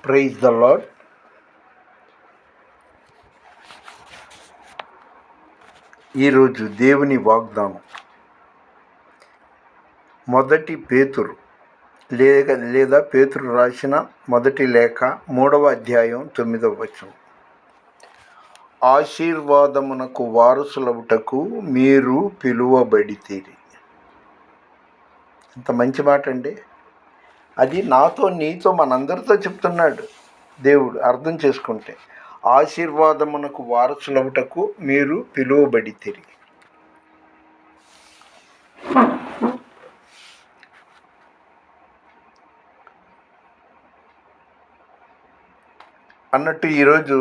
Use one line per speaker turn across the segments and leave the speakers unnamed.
Praise the lord. ఈరోజు దేవుని వాగ్దానం మొదటి పేతురు లేదా పేతురు రాసిన మొదటి లేఖ 3వ అధ్యాయం 9వ వచనం. ఆశీర్వాదమునకు వారసులవుటకు మీరు పిలువబడితిరి. ఇంత మంచి మాట అండి. అది నాతో నీతో మనందరితో చెప్తున్నాడు దేవుడు. అర్థం చేసుకుంటే ఆశీర్వాదమునకు వారసులవుటకు మీరు పిలువబడితిరి. అన్నట్టు ఈరోజు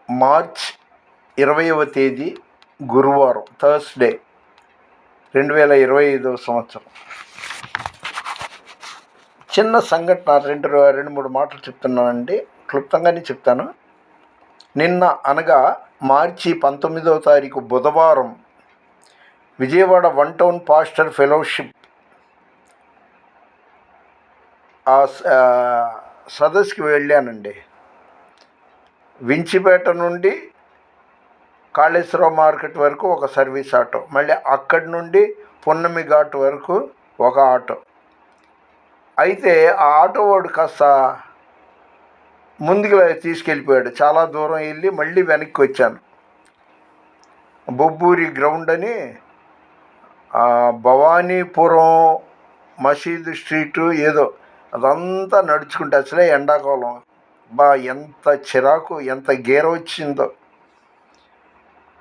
మార్చ్ 20వ తేదీ గురువారం, థర్స్డే, 2025వ సంవత్సరం. చిన్న సంఘటన రెండు మూడు మాటలు చెప్తున్నానండి, క్లుప్తంగానే చెప్తాను. నిన్న అనగా మార్చి 19వ తారీఖు బుధవారం విజయవాడ 1 టౌన్ పాస్టర్ ఫెలోషిప్ సదస్సుకి వెళ్ళానండి. వించిపేట నుండి కాళేశ్వరరావు మార్కెట్ వరకు ఒక సర్వీస్ ఆటో, మళ్ళీ అక్కడి నుండి పున్నమి ఘాట్ వరకు ఒక ఆటో. అయితే ఆ ఆటో వాడు కాస్త ముందుకు తీసుకెళ్ళిపోయాడు. చాలా దూరం వెళ్ళి మళ్ళీ వెనక్కి వచ్చాను. బొబ్బూరి గ్రౌండ్ అని భవానీపురం మసీదు స్ట్రీటు ఏదో అదంతా నడుచుకుంటే, అసలే ఎండాకాలం, ఎంత చిరాకు, ఎంత గేర వచ్చిందో.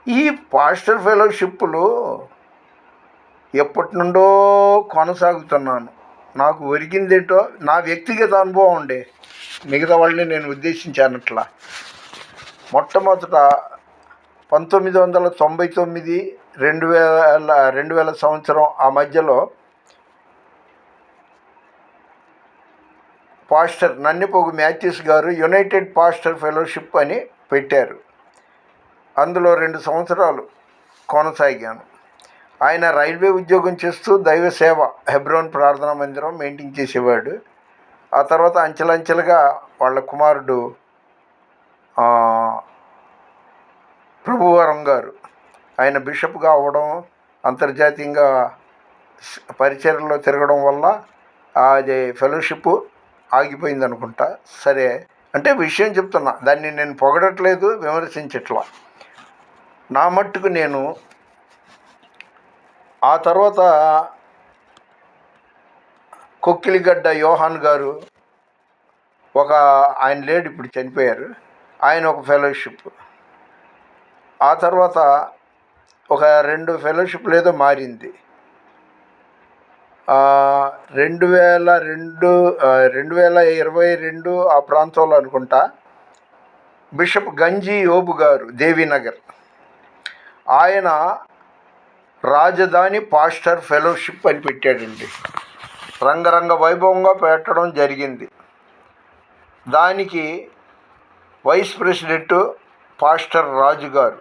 ఈ పాస్టర్ ఫెలోషిప్లు ఎప్పటి నుండో కొనసాగుతున్నాను. నాకు ఒరిగిందేంటో నా వ్యక్తిగత అనుభవం ఉండే, మిగతా వాళ్ళని నేను ఉద్దేశించానట్లా. మొట్టమొదట 1999, 2000 సంవత్సరం ఆ మధ్యలో పాస్టర్ నన్నిపోగు మ్యాథ్యూస్ గారు యునైటెడ్ పాస్టర్ ఫెలోషిప్ అని పెట్టారు. అందులో 2 సంవత్సరాలు కొనసాగాను. ఆయన రైల్వే ఉద్యోగం చేస్తూ దైవ సేవ హెబ్రోన్ ప్రార్థనా మందిరం మెయింటైన్ చేసేవాడు. ఆ తర్వాత అంచెలంచెలుగా వాళ్ళ కుమారుడు ప్రభువరం గారు ఆయన బిషప్గా అవ్వడం, అంతర్జాతీయంగా పరిచర్యలో తిరగడం వల్ల అది ఫెలోషిప్ ఆగిపోయింది అనుకుంటా. సరే, అంటే విషయం చెప్తున్నా, దాన్ని నేను పొగడట్లేదు, విమర్శించట్లా. నా మట్టుకు నేను ఆ తర్వాత కొక్కిలిగడ్డ యోహాన్ గారు ఆయన లేడు, ఇప్పుడు చనిపోయారు, ఆయన ఒక ఫెలోషిప్. ఆ తర్వాత ఒక 2 ఫెలోషిప్లు ఏదో మారింది. 2022 ఆ ప్రాంతంలో అనుకుంటా బిషప్ గంజి యోబు గారు దేవీనగర్, ఆయన రాజధాని పాస్టర్ ఫెలోషిప్ అని పెట్టాడండి. రంగరంగ వైభవంగా పెట్టడం జరిగింది. దానికి వైస్ ప్రెసిడెంట్ పాస్టర్ రాజు గారు.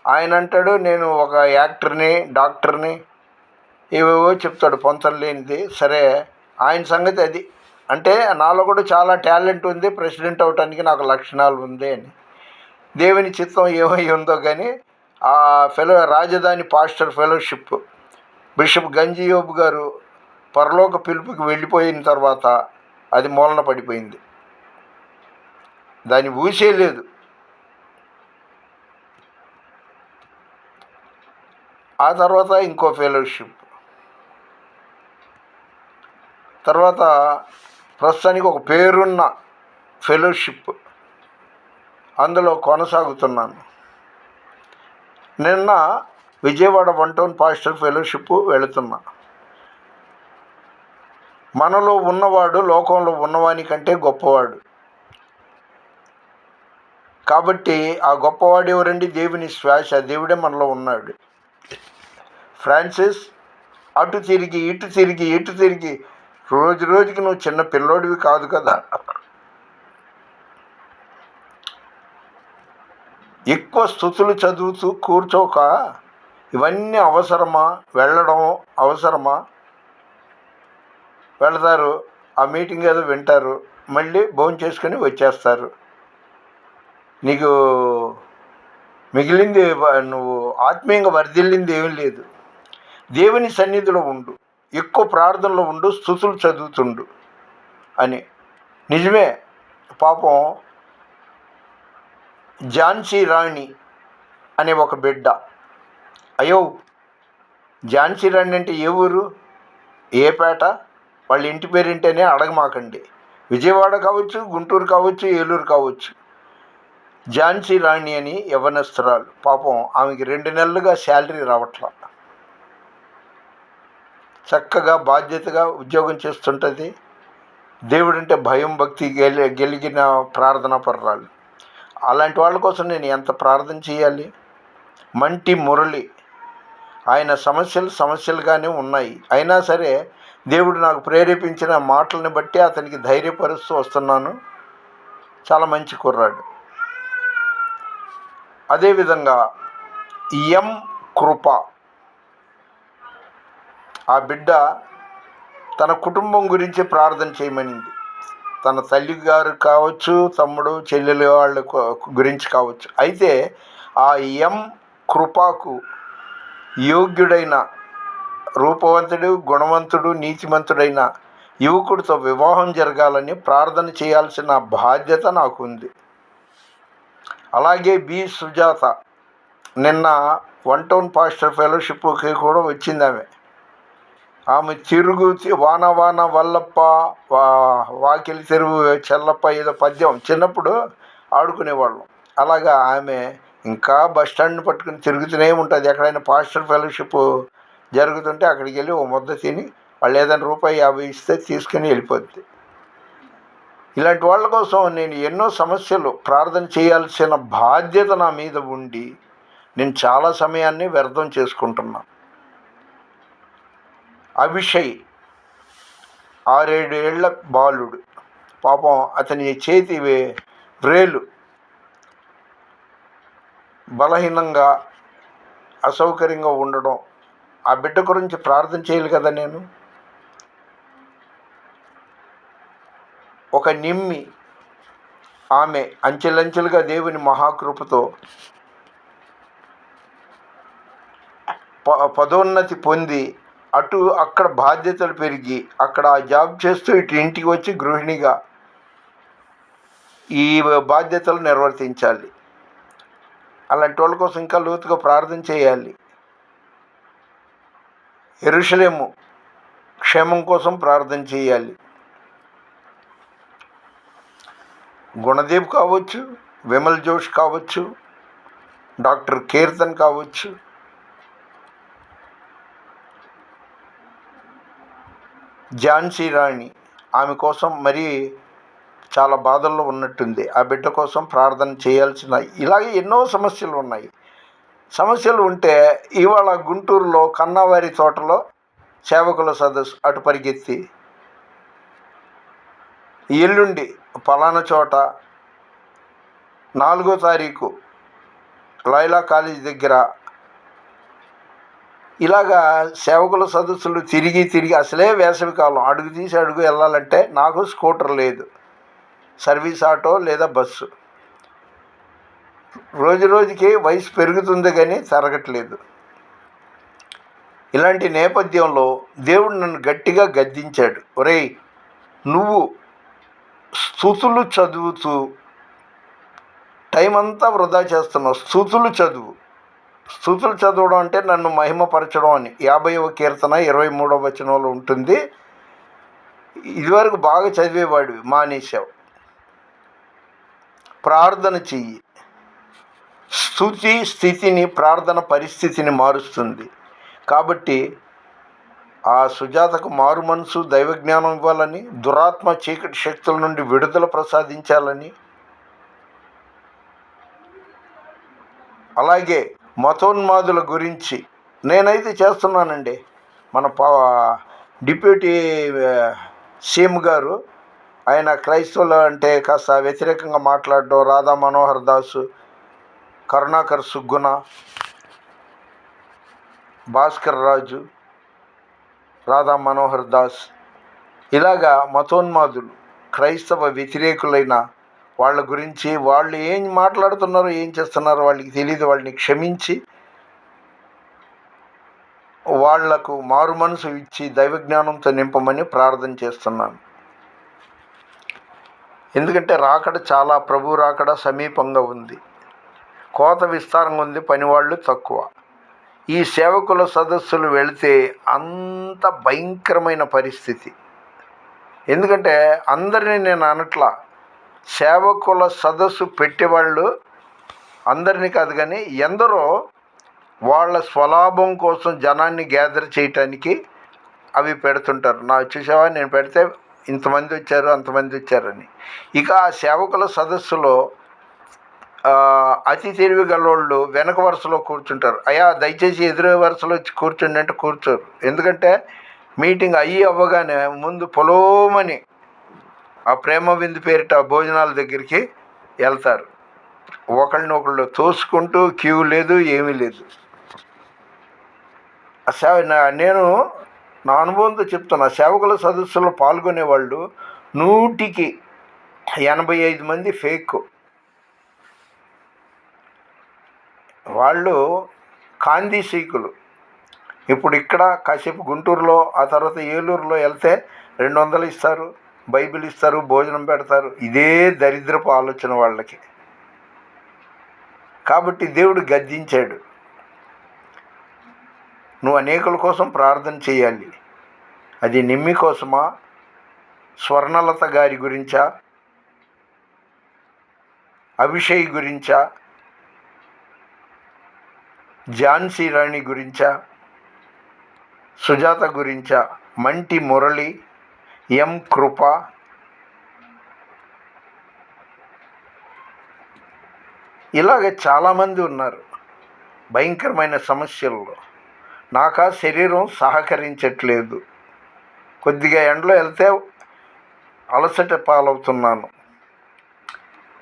ఆయన అంటాడు, నేను ఒక యాక్టర్ని, డాక్టర్ని, ఏవేవో చెప్తాడు పొంతం లేనిది. సరే, ఆయన సంగతి అది. అంటే నాలో కూడా చాలా టాలెంట్ ఉంది, ప్రెసిడెంట్ అవడానికి నాకు లక్షణాలు ఉంది అని. దేవుని చిత్తం ఏమై ఉందో కానీ ఆ రాజధాని పాస్టర్ ఫెలోషిప్ బిషప్ గంజియోబు గారు పరలోక పిలుపుకి వెళ్ళిపోయిన తర్వాత అది మూలన పడిపోయింది. దాన్ని ఊసేయలేదు. ఆ తర్వాత ఇంకో ఫెలోషిప్, తర్వాత ప్రస్తుతానికి ఒక పేరున్న ఫెలోషిప్, అందులో కొనసాగుతున్నాను. నిన్న విజయవాడ 1 టౌన్ పాస్టర్ ఫెలోషిప్ వెళుతున్నా. మనలో ఉన్నవాడు లోకంలో ఉన్నవాని కంటే గొప్పవాడు. కాబట్టి ఆ గొప్పవాడు ఎవరండి? దేవుని శ్వాస, దేవుడే మనలో ఉన్నాడు. ఫ్రాన్సిస్, అటు తిరిగి ఇటు తిరిగి ఇటు తిరిగి రోజు రోజుకి నువ్వు చిన్న పిల్లోడివి కాదు కదా. ఎక్కువ స్తుతులు చదువుతూ కూర్చోక ఇవన్నీ అవసరమా? వెళ్ళడం అవసరమా? వెళతారు, ఆ మీటింగ్ ఏదో వింటారు, మళ్ళీ భోజనం చేసుకొని వచ్చేస్తారు. నీకు మిగిలింది నువ్వు ఆత్మీయంగా వర్ధిల్లింది ఏమీ లేదు. దేవుని సన్నిధిలో ఉండు, ఎక్కువ ప్రార్థనలో ఉండు, స్తుతులు చదువుతుండు అని. నిజమే. పాపం ఝాన్సీ రాణి అనే ఒక బిడ్డ, అయ్యో ఝాన్సీ రాణి అంటే ఏ ఊరు, ఏ పేట, వాళ్ళ ఇంటి పేరేంటనే అడగమాకండి. విజయవాడ కావచ్చు, గుంటూరు కావచ్చు, ఏలూరు కావచ్చు. ఝాన్సీ రాణి అని యవ్వనస్తురాలు. పాపం ఆమెకి 2 నెలలుగా శాలరీ రావట్లా. చక్కగా బాధ్యతగా ఉద్యోగం చేస్తుంటుంది. దేవుడంటే భయం భక్తి గెలిగిన ప్రార్థనా పరురాలు. అలాంటి వాళ్ళ కోసం నేను ఎంత ప్రార్థన చేయాలి. మంటి మురళి, ఆయన సమస్యలుగానే ఉన్నాయి. అయినా సరే దేవుడు నాకు ప్రేరేపించిన మాటలను బట్టి అతనికి ధైర్యపరుస్తూ వస్తున్నాను. చాలా మంచి కుర్రాడు. అదేవిధంగా ఎం కృప, ఆ బిడ్డ తన కుటుంబం గురించి ప్రార్థన చేయమనింది. తన తల్లి గారు కావచ్చు, తమ్ముడు చెల్లెలు వాళ్ళ గురించి కావచ్చు. అయితే ఆ ఎం కృపకు యోగ్యుడైన, రూపవంతుడు, గుణవంతుడు, నీతిమంతుడైన యువకుడితో వివాహం జరగాలని ప్రార్థన చేయాల్సిన బాధ్యత నాకు ఉంది. అలాగే బి సుజాత నిన్న 1 టౌన్ పాస్టర్ ఫెలోషిప్కి కూడా వచ్చింది. ఆమె తిరుగు వాన వాన వల్లప్ప వాకిలి తెరువు చెల్లప్ప ఏదో పద్యం చిన్నప్పుడు ఆడుకునేవాళ్ళం. అలాగా ఆమె ఇంకా బస్ స్టాండ్ని పట్టుకుని తిరుగుతూనే ఉంటుంది. ఎక్కడైనా పాస్టర్ ఫెలోషిప్ జరుగుతుంటే అక్కడికి వెళ్ళి ఓ ముద్ద తిని వాళ్ళు ఏదైనా ₹50 ఇస్తే తీసుకుని వెళ్ళిపోద్ది. ఇలాంటి వాళ్ళ కోసం నేను ఎన్నో సమస్యలు ప్రార్థన చేయాల్సిన బాధ్యత నా మీద ఉండి నేను చాలా సమయాన్ని వ్యర్థం చేసుకుంటున్నా. అభిషయ్ 6-7 ఏళ్ల బాలుడు. పాపం అతని చేతి వ్రేలు బలహీనంగా అసౌకర్యంగా ఉండడం. ఆ బిడ్డ గురించి ప్రార్థన చేయాలి కదా నేను. ఒక నిమ్మి, ఆమె అంచెలంచెలుగా దేవుని మహాకృపతో పదోన్నతి పొంది అక్కడ బాధ్యతలు పెరిగి అక్కడ జాబ్ చేస్తూ ఇటు ఇంటికి వచ్చి గృహిణిగా ఈ బాధ్యతలు నిర్వర్తించాలి. అలాంటి వాళ్ళ కోసం ఇంకా లోతుగా ప్రార్థన చేయాలి. యెరూషలేము క్షేమం కోసం ప్రార్థన చేయాలి. గుణదేవ్ కావచ్చు, విమల్ జోష్ కావచ్చు, డాక్టర్ కీర్తన్ కావచ్చు, ఝాన్సీ రాణి ఆమె కోసం మరీ చాలా బాధల్లో ఉన్నట్టుంది. ఆ బిడ్డ కోసం ప్రార్థన చేయాల్సిన ఇలాగే ఎన్నో సమస్యలు ఉన్నాయి. సమస్యలు ఉంటే ఇవాళ గుంటూరులో కన్నావారి తోటలో సేవకుల సదస్సు అటు పరిగెత్తి, ఎల్లుండి పలానా చోట 4వ తారీఖు లైలా కాలేజ్ దగ్గర, ఇలాగా సేవకుల సదస్సులు తిరిగి అసలే వేసవికాలం అడుగు తీసి అడుగు వెళ్ళాలంటే నాకు స్కూటర్ లేదు, సర్వీస్ ఆటో లేదా బస్సు. రోజుకి వయసు పెరుగుతుంది కానీ తరగట్లేదు. ఇలాంటి నేపథ్యంలో దేవుడు నన్ను గట్టిగా గద్దించాడు. ఒరేయ్, నువ్వు స్తుతులు చదువుతూ టైం అంతా వృధా చేస్తున్నావు. స్తుతులు చదవడం అంటే నన్ను మహిమపరచడం అని 50వ కీర్తన 23వ వచనంలో ఉంటుంది. ఇదివరకు బాగా చదివేవాడివి, మానేశావు. ప్రార్థన చెయ్యి. స్తుతి స్థితిని, ప్రార్థన పరిస్థితిని మారుస్తుంది. కాబట్టి ఆ సుజాతకు మారు మనసు, దైవజ్ఞానం ఇవ్వాలని, దురాత్మ చీకటి శక్తుల నుండి విడుదల ప్రసాదించాలని, అలాగే మతోన్మాదుల గురించి నేనైతే చేస్తున్నానండి. మన డిప్యూటీ సీఎం గారు, ఆయన క్రైస్తవులు అంటే కాస్త వ్యతిరేకంగా మాట్లాడడం, రాధా మనోహర్ దాసు, కరుణాకర్ సుగ్గున, భాస్కర్ రాజు, రాధా మనోహర్ దాస్, ఇలాగా మతోన్మాదులు, క్రైస్తవ వ్యతిరేకులైన వాళ్ళ గురించి, వాళ్ళు ఏం మాట్లాడుతున్నారో ఏం చేస్తున్నారో వాళ్ళకి తెలియదు, వాళ్ళని క్షమించి వాళ్లకు మారు మనసు ఇచ్చి దైవజ్ఞానంతో నింపమని ప్రార్థన చేస్తున్నాను. ఎందుకంటే ప్రభు రాకడ సమీపంగా ఉంది, కోత విస్తారంగా ఉంది, పనివాళ్ళు తక్కువ. ఈ సేవకుల సదస్సులు వెళితే అంత భయంకరమైన పరిస్థితి. ఎందుకంటే అందరినీ నేను అనట్లా, సేవకుల సదస్సు పెట్టేవాళ్ళు అందరినీ కాదు, కానీ ఎందరో వాళ్ళ స్వలాభం కోసం జనాన్ని గ్యాదర్ చేయటానికి అవి పెడుతుంటారు. చూసావా, నేను పెడితే ఇంతమంది వచ్చారు, అంతమంది వచ్చారని. ఇక ఆ సేవకుల సదస్సులో అతి తెలివి గలవాళ్ళు వెనక వరుసలో కూర్చుంటారు. అయ్యా దయచేసి ఎదురు వరుసలో వచ్చి కూర్చుండి అంటే కూర్చోరు. ఎందుకంటే మీటింగ్ అవ్వగానే ముందు పొలోమని ఆ ప్రేమ విందు పేరిట భోజనాల దగ్గరికి వెళ్తారు. ఒకళ్ళు తోసుకుంటూ క్యూ లేదు, ఏమీ లేదు. నేను నా అనుభవంతో చెప్తున్నా, సేవకుల సదస్సులో పాల్గొనేవాళ్ళు 100కి 85 మంది ఫేక్. వాళ్ళు కాందీసీకులు. ఇప్పుడు ఇక్కడ కాసేపు గుంటూరులో, ఆ తర్వాత ఏలూరులో వెళ్తే 200 ఇస్తారు, బైబిల్ ఇస్తారు, భోజనం పెడతారు. ఇదే దరిద్రపు ఆలోచన వాళ్ళకి. కాబట్టి దేవుడు గద్దించాడు, నువ్వు అనేకుల కోసం ప్రార్థన చేయాలి. అది నిమ్మి కోసమా, స్వర్ణలత గారి గురించా, అభిషేక్ గురించా, ఝాన్సీ రాణి గురించా, సుజాత గురించా, మంటి మురళి, ఎం కృప, ఇలాగ చాలామంది ఉన్నారు భయంకరమైన సమస్యల్లో. నాకా శరీరం సహకరించట్లేదు. కొద్దిగా ఎండలో వెళ్తే అలసట పాలవుతున్నాను.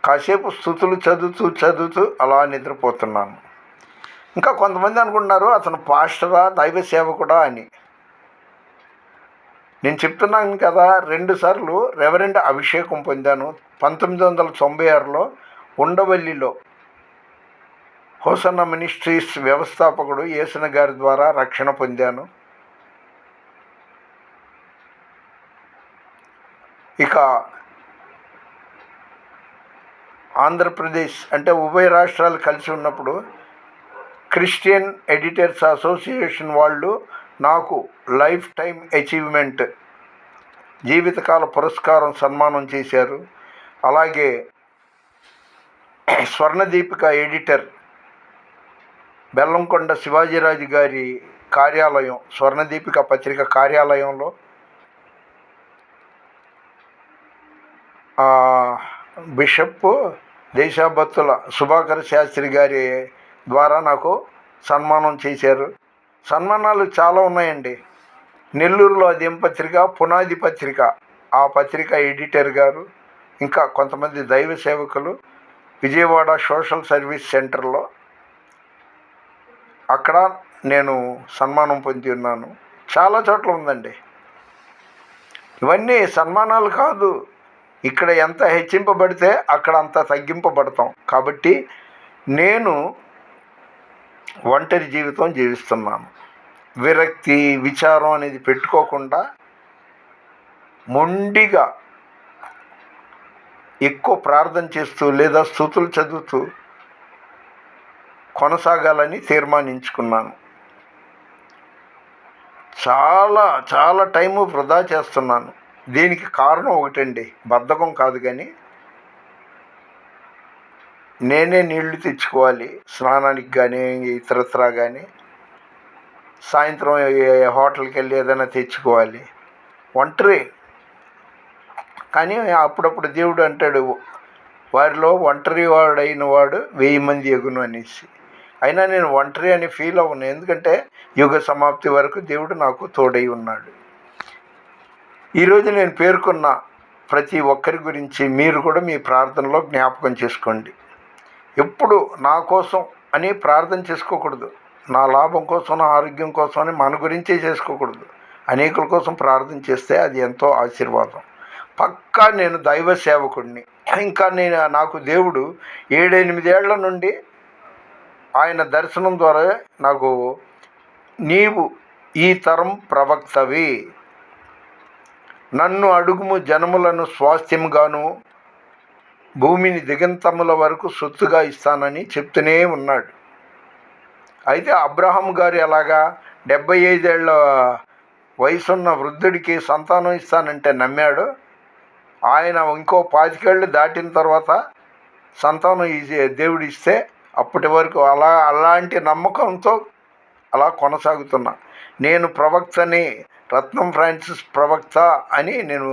కాసేపు స్తుతులు చదువుతూ అలా నిద్రపోతున్నాను. ఇంకా కొంతమంది అనుకుంటున్నారు అతను పాస్టరా, దైవ సేవకుడా అని. నేను చెప్తున్నాను కదా, 2 సార్లు రెవరెండ్ అభిషేకం పొందాను. 1996లో ఉండవల్లిలో హోసన్న మినిస్ట్రీస్ వ్యవస్థాపకుడు యేసన్న గారి ద్వారా రక్షణ పొందాను. ఇక ఆంధ్రప్రదేశ్ అంటే ఉభయ రాష్ట్రాలు కలిసి ఉన్నప్పుడు క్రిస్టియన్ ఎడిటర్స్ అసోసియేషన్ వాళ్ళు నాకు లైఫ్ టైం అచీవ్మెంట్ జీవితకాల పురస్కారం సన్మానం చేశారు. అలాగే స్వర్ణదీపిక ఎడిటర్ బెల్లంకొండ శివాజీరాజు గారి కార్యాలయం, స్వర్ణదీపిక పత్రిక కార్యాలయంలో బిషప్ దేశాభక్తుల సుభాకర్ శాస్త్రి గారి ద్వారా నాకు సన్మానం చేశారు. సన్మానాలు చాలా ఉన్నాయండి. నెల్లూరులో అదేం పత్రిక, పునాది పత్రిక, ఆ పత్రిక ఎడిటర్ గారు, ఇంకా కొంతమంది దైవ సేవకులు విజయవాడ సోషల్ సర్వీస్ సెంటర్లో అక్కడ నేను సన్మానం పొంది ఉన్నాను. చాలా చోట్ల ఉందండి. ఇవన్నీ సన్మానాలు కాదు, ఇక్కడ ఎంత హెచ్చింపబడితే అక్కడ అంత తగ్గింపబడతాం. కాబట్టి నేను ఒంటరి జీవితం జీవిస్తున్నాను. విరక్తి, విచారం అనేది పెట్టుకోకుండా మొండిగా ఎక్కువ ప్రార్థన చేస్తూ లేదా స్తుతులు చదువుతూ కొనసాగాలని తీర్మానించుకున్నాను. చాలా టైము వృధా చేస్తున్నాను. దీనికి కారణం ఒకటండి, బద్ధకం కాదు, కానీ నేనే నీళ్లు తెచ్చుకోవాలి స్నానానికి కానీ ఇతరత్రా కానీ. సాయంత్రం హోటల్కి వెళ్ళి ఏదైనా తెచ్చుకోవాలి. ఒంటరి. కానీ అప్పుడప్పుడు దేవుడు అంటాడు, వారిలో ఒంటరి వాడైన వాడు 1000 మంది ఎగును అనేసి. అయినా నేను ఒంటరి అని ఫీల్ అవ్వను, ఎందుకంటే యుగ సమాప్తి వరకు దేవుడు నాకు తోడై ఉన్నాడు. ఈరోజు నేను పేర్కొన్న ప్రతి ఒక్కరి గురించి మీరు కూడా మీ ప్రార్థనలో జ్ఞాపకం చేసుకోండి. ఎప్పుడు నా కోసం అని ప్రార్థన చేసుకోకూడదు, నా లాభం కోసం, నా ఆరోగ్యం కోసం అని మన గురించే చేసుకోకూడదు. అనేకుల కోసం ప్రార్థన చేస్తే అది ఎంతో ఆశీర్వాదం. పక్కా నేను దైవ సేవకుడిని. ఇంకా నాకు దేవుడు 7-8 ఏళ్ల నుండి ఆయన దర్శనం ద్వారా నాకు, నీవు ఈ తరం ప్రవక్తవి, నన్ను అడుగుము జనములను స్వాస్థ్యముగాను భూమిని దిగంతముల వరకు సొత్తుగా ఇస్తానని చెప్తూనే ఉన్నాడు. అయితే అబ్రహాం గారు ఎలాగా 75 ఏళ్ల వయసున్న వృద్ధుడికి సంతానం ఇస్తానంటే నమ్మాడు. ఆయన ఇంకో 25 ఏళ్ళు దాటిన తర్వాత సంతానం దేవుడు ఇస్తే అప్పటి వరకు అలాంటి నమ్మకంతో అలా కొనసాగుతున్నా. నేను ప్రవక్తని, రత్నం ఫ్రాన్సిస్ ప్రవక్త అని నేను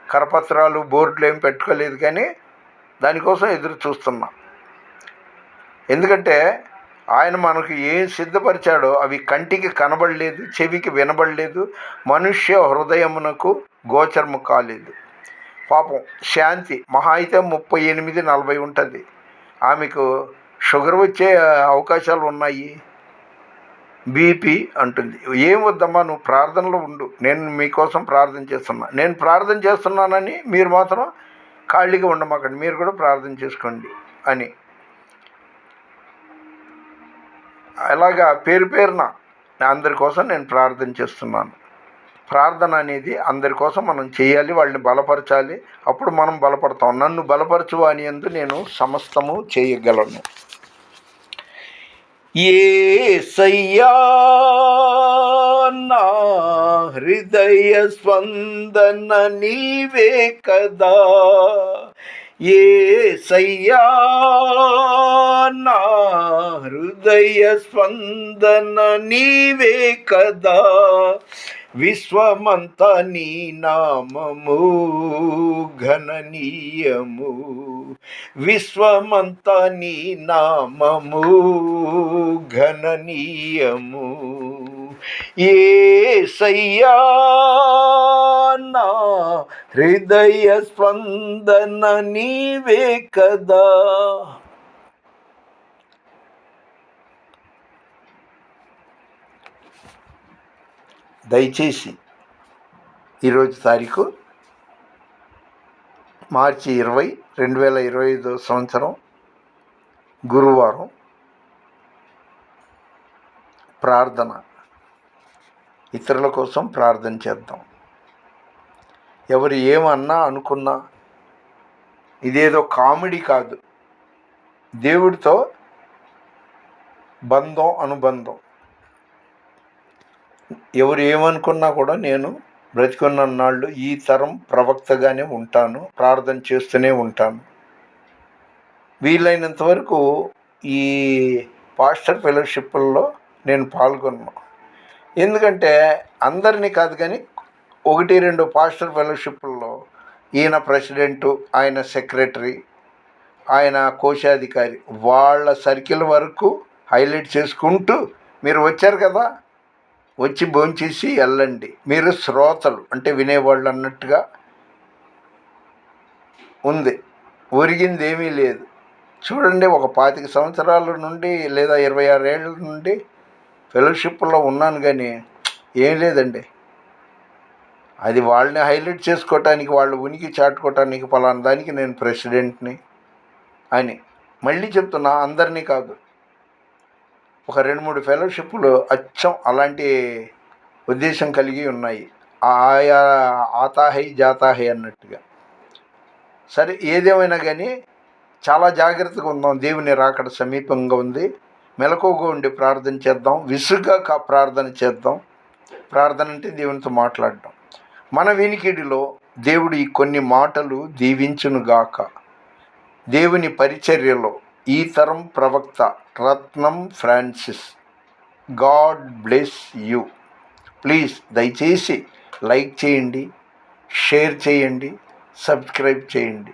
కరపత్రాలు బోర్డులు ఏం పెట్టుకోలేదు, కానీ దానికోసం ఎదురు చూస్తున్నా. ఎందుకంటే ఆయన మనకు ఏం సిద్ధపరిచాడో అవి కంటికి కనబడలేదు, చెవికి వినబడలేదు, మనుష్య హృదయమునకు గోచరము కాలేదు. పాపం శాంతి మహా అయితే 38-40 ఉంటుంది. ఆమెకు షుగర్ వచ్చే అవకాశాలు ఉన్నాయి, బీపీ అంటుంది. ఏం వద్దమ్మా, నువ్వు ప్రార్థనలో ఉండు, నేను మీకోసం ప్రార్థన చేస్తున్నా. నేను ప్రార్థన చేస్తున్నానని మీరు మాత్రం ఖాళీగా ఉండమాకండి, మీరు కూడా ప్రార్థన చేసుకోండి అని. అలాగా పేరున అందరి కోసం నేను ప్రార్థన చేస్తున్నాను. ప్రార్థన అనేది అందరి కోసం మనం చేయాలి, వాళ్ళని బలపరచాలి, అప్పుడు మనం బలపడతాం. నన్ను బలపరచు అని యందు నేను సమస్తము చేయగలను. యేసయ్యా నా హృదయ స్పందన నీవే కదా, యేసయ్యా నా హృదయ స్పందన నీవే కదా, విశ్వమంతా నీ నామము ఘననీయము, విశ్వమంతా నీ నామము ఘననీయము, యేసయ్యా నా హృదయ స్పందన నీవే కదా. దయచేసి ఈరోజు తారీఖు మార్చి 20, 2025 సంవత్సరం గురువారం. ప్రార్థన, ఇతరుల కోసం ప్రార్థన చేద్దాం. ఎవరు ఏమన్నా అనుకున్నా ఇదేదో కామెడీ కాదు, దేవుడితో బంధం, అనుబంధం. ఎవరు ఏమనుకున్నా కూడా నేను బ్రతికున్న నాళ్ళు ఈ తరం ప్రవక్తగానే ఉంటాను, ప్రార్థన చేస్తూనే ఉంటాను. వీలైనంత వరకు ఈ పాస్టర్ ఫెలోషిప్ల్లో నేను పాల్గొన్నాను. ఎందుకంటే అందరినీ కాదు, కానీ 1-2 పాస్టర్ ఫెలోషిప్ల్లో ఈయన ప్రెసిడెంటు, ఆయన సెక్రటరీ, ఆయన కోశాధికారి, వాళ్ళ సర్కిల్ వరకు హైలైట్ చేసుకుంటూ మీరు వచ్చారు కదా, వచ్చి భోంచేసి వెళ్ళండి, మీరు శ్రోతలు అంటే వినేవాళ్ళు అన్నట్టుగా ఉంది. ఒరిగింది ఏమీ లేదు. చూడండి, ఒక 25 సంవత్సరాల నుండి లేదా 26 ఏళ్ళ నుండి ఫెలోషిప్లో ఉన్నాను, కానీ ఏం లేదండి. అది వాళ్ళని హైలైట్ చేసుకోవటానికి, వాళ్ళ ఉనికి చాటుకోవటానికి, పలానా దానికి నేను ప్రెసిడెంట్ని అని. మళ్ళీ చెప్తున్నా, అందరినీ కాదు, ఒక 2-3 ఫెలోషిప్లు అచ్చం అలాంటి ఉద్దేశం కలిగి ఉన్నాయి, ఆయా ఆతాహై జాతాహై అన్నట్టుగా. సరే, ఏదేమైనా కానీ చాలా జాగ్రత్తగా ఉందాం. దేవుని రాకడ సమీపంగా ఉంది. మెలకువగా ఉండి ప్రార్థన చేద్దాం, విసుగ్గా ప్రార్థన చేద్దాం. ప్రార్థన అంటే దేవునితో మాట్లాడటం. మన వినికిడిలో దేవుడు ఈ కొన్ని మాటలు దీవించునుగాక. దేవుని పరిచర్యలో ఈ తరం ప్రవక్త Ratnam Francis. God bless you. Please దయచేసి లైక్ చేయండి, షేర్ చేయండి, సబ్స్క్రైబ్ చేయండి.